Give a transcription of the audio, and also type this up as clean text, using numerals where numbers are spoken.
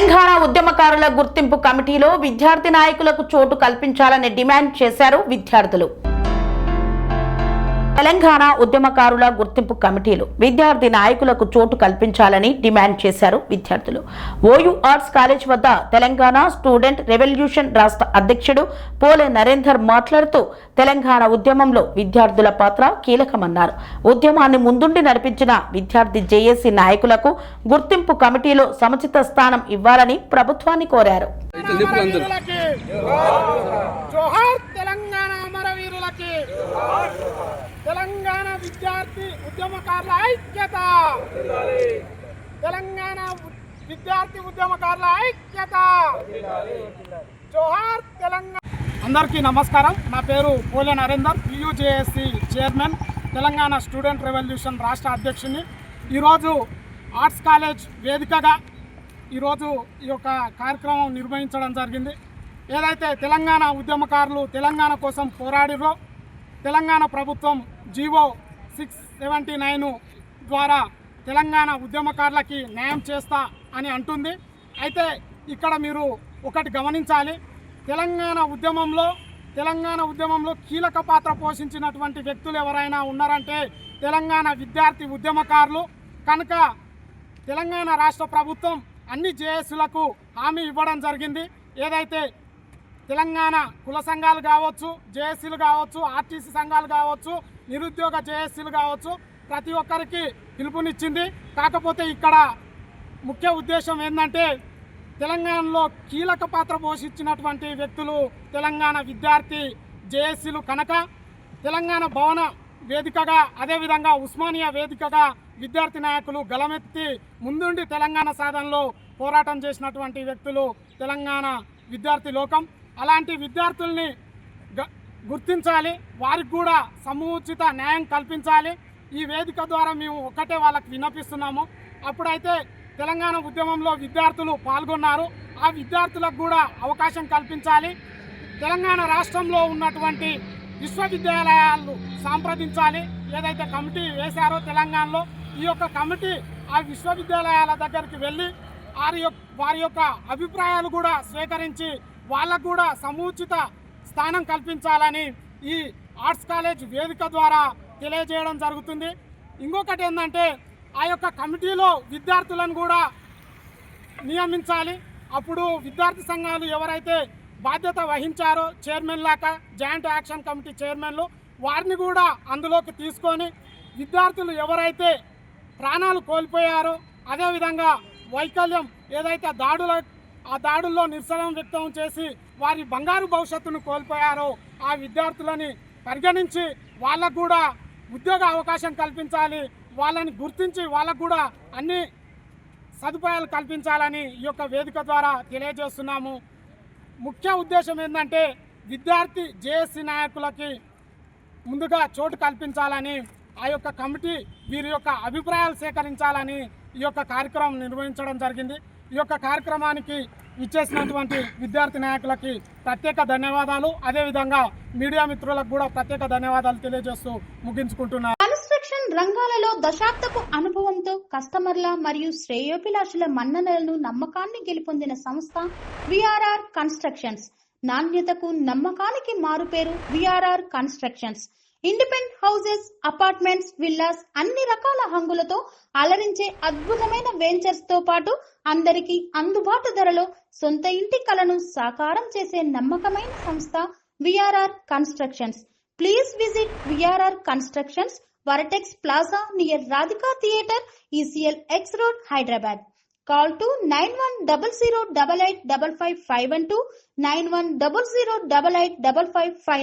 తెలంగాణ ఉద్యమకారుల గుర్తింపు కమిటీలో విద్యార్థి నాయకులకు చోటు కల్పించాలని డిమాండ్ చేశారు విద్యార్థులు. తెలంగాణ ఉద్యమకారుల గుర్తింపు కమిటీలో విద్యార్థి నాయకులకు చోటు కల్పించాలని డిమాండ్ చేశారు విద్యార్థులు. ఓయూ ఆర్ట్స్ కాలేజ్ వద్ద తెలంగాణ స్టూడెంట్ రెవల్యూషన్ రాష్ట్ర అధ్యక్షుడు పోలే నరేందర్ మాట్లాడుతూ తెలంగాణ ఉద్యమంలో విద్యార్థుల పాత్ర కీలకమన్నారు. ఉద్యమాన్ని ముందుండి నడిపించిన విద్యార్థి జేఏసీ నాయకులకు గుర్తింపు కమిటీలో సముచిత స్థానం ఇవ్వాలని ప్రభుత్వాన్ని కోరారు. తెలంగాణ విద్యార్థి ఉద్యమకారుల ఐక్యత, తెలంగాణ విద్యార్థి ఉద్యమకారుల ఐక్యత. జోహార్ తెలంగాణ. అందరికీ నమస్కారం. నా పేరు Pole Narender, UJSC chairman, Telangana student revolution రాష్ట్ర అధ్యక్షుని. ఈరోజు ఆర్ట్స్ కాలేజ్ వేదికగా ఈరోజు ఈ యొక్క కార్యక్రమం నిర్వహించడం జరిగింది. ఏదైతే తెలంగాణ ఉద్యమకారులు తెలంగాణ కోసం పోరాడిరో, తెలంగాణ ప్రభుత్వం జీవో 679 ద్వారా తెలంగాణ ఉద్యమకారులకి న్యాయం చేస్తా అని అంటుంది. అయితే ఇక్కడ మీరు ఒకటి గమనించాలి, తెలంగాణ ఉద్యమంలో కీలక పాత్ర పోషించినటువంటి వ్యక్తులు ఎవరైనా ఉన్నారంటే తెలంగాణ విద్యార్థి ఉద్యమకారులు. కనుక తెలంగాణ రాష్ట్ర ప్రభుత్వం అన్ని జేఏసీలకు హామీ ఇవ్వడం జరిగింది. ఏదైతే తెలంగాణ కుల సంఘాలు కావచ్చు, జేఏసీలు కావచ్చు, ఆర్టీసీ సంఘాలు కావచ్చు, నిరుద్యోగ జేఏసీలు కావచ్చు, ప్రతి ఒక్కరికి పిలుపునిచ్చింది. కాకపోతే ఇక్కడ ముఖ్య ఉద్దేశం ఏంటంటే తెలంగాణలో కీలక పాత్ర పోషించినటువంటి వ్యక్తులు తెలంగాణ విద్యార్థి జేఏసీలు కనుక తెలంగాణ భవన వేదికగా, అదేవిధంగా ఉస్మానియా వేదికగా విద్యార్థి నాయకులు గలమెత్తి ముందుండి తెలంగాణ సాధనలో పోరాటం చేసినటువంటి వ్యక్తులు తెలంగాణ విద్యార్థి లోకం. అలాంటి విద్యార్థుల్ని గుర్తించాలి, వారికి కూడా సముచిత న్యాయం కల్పించాలి. ఈ వేదిక ద్వారా మేము ఒక్కటే వాళ్ళకి విన్నపిస్తున్నాము. అప్పుడైతే తెలంగాణ ఉద్యమంలో విద్యార్థులు పాల్గొన్నారు, ఆ విద్యార్థులకు కూడా అవకాశం కల్పించాలి. తెలంగాణ రాష్ట్రంలో ఉన్నటువంటి విశ్వవిద్యాలయాలు సంప్రదించాలి. ఏదైతే కమిటీ వేశారో తెలంగాణలో, ఈ యొక్క కమిటీ ఆ విశ్వవిద్యాలయాల దగ్గరికి వెళ్ళి వారి యొక్క అభిప్రాయాలు కూడా స్వీకరించి వాళ్ళకు కూడా సముచిత స్థానం కల్పించాలని ఈ ఆర్ట్స్ కాలేజ్ వేదిక ద్వారా తెలియజేయడం జరుగుతుంది. ఇంకొకటి ఏంటంటే ఆ యొక్క కమిటీలో విద్యార్థులను కూడా నియమించాలి. అప్పుడు విద్యార్థి సంఘాలు ఎవరైతే బాధ్యత వహించారో చైర్మన్ లాగా జాయింట్ యాక్షన్ కమిటీ చైర్మన్లు, వారిని కూడా అందులోకి తీసుకొని విద్యార్థులు ఎవరైతే ప్రాణాలు కోల్పోయారో, అదేవిధంగా వైకల్యం ఏదైతే ఆ దాడుల్లో నిరసన వ్యక్తం చేసి వారి బంగారు భవిష్యత్తును కోల్పోయారో ఆ విద్యార్థులని పరిగణించి వాళ్ళకు కూడా ఉద్యోగ అవకాశం కల్పించాలి. వాళ్ళని గుర్తించి వాళ్ళకు కూడా అన్ని సదుపాయాలు కల్పించాలని ఈ యొక్క వేదిక ద్వారా తెలియజేస్తున్నాము. ముఖ్య ఉద్దేశం ఏంటంటే విద్యార్థి జేఏసీ నాయకులకి ముందుగా చోటు కల్పించాలని, ఆ యొక్క కమిటీ వీరి యొక్క అభిప్రాయాలు సేకరించాలని ఈ యొక్క కార్యక్రమం నిర్వహించడం జరిగింది. ఈ యొక్క కార్యక్రమానికి ఇచ్చేసినటువంటి విద్యార్థి నాయకులకి ప్రత్యేక ధన్యవాదాలు, అదేవిధంగా మీడియా మిత్రులకు కూడా ప్రత్యేక ధన్యవాదాలు తెలియజేస్తూ ముగించుకుంటున్నాను. కన్స్ట్రక్షన్ రంగాలలో దశాబ్దపు అనుభవంతో కస్టమర్ల మరియు శ్రేయోభిలాషుల మన్ననలను, నమ్మకాన్ని గెలుపొందిన సంస్థ విఆర్ఆర్ కన్స్ట్రక్షన్స్. నాణ్యతకు నమ్మకానికి మారుపేరు VRR constructions. Independent houses, apartments, villas, అన్ని రకాల హంగులతో అలరించే అద్భుతమైన వెంచర్స్ తో పాటు అందరికీ అందుబాటు ధరలో సొంత ఇంటి కలను సాకారం చేసే నమ్మకమైన సంస్థ VRR constructions. Please visit VRR constructions, వరటెక్స్ plaza near Radhika theatre, ECL X Road, Hyderabad. Call to 910088555512, 9100885555.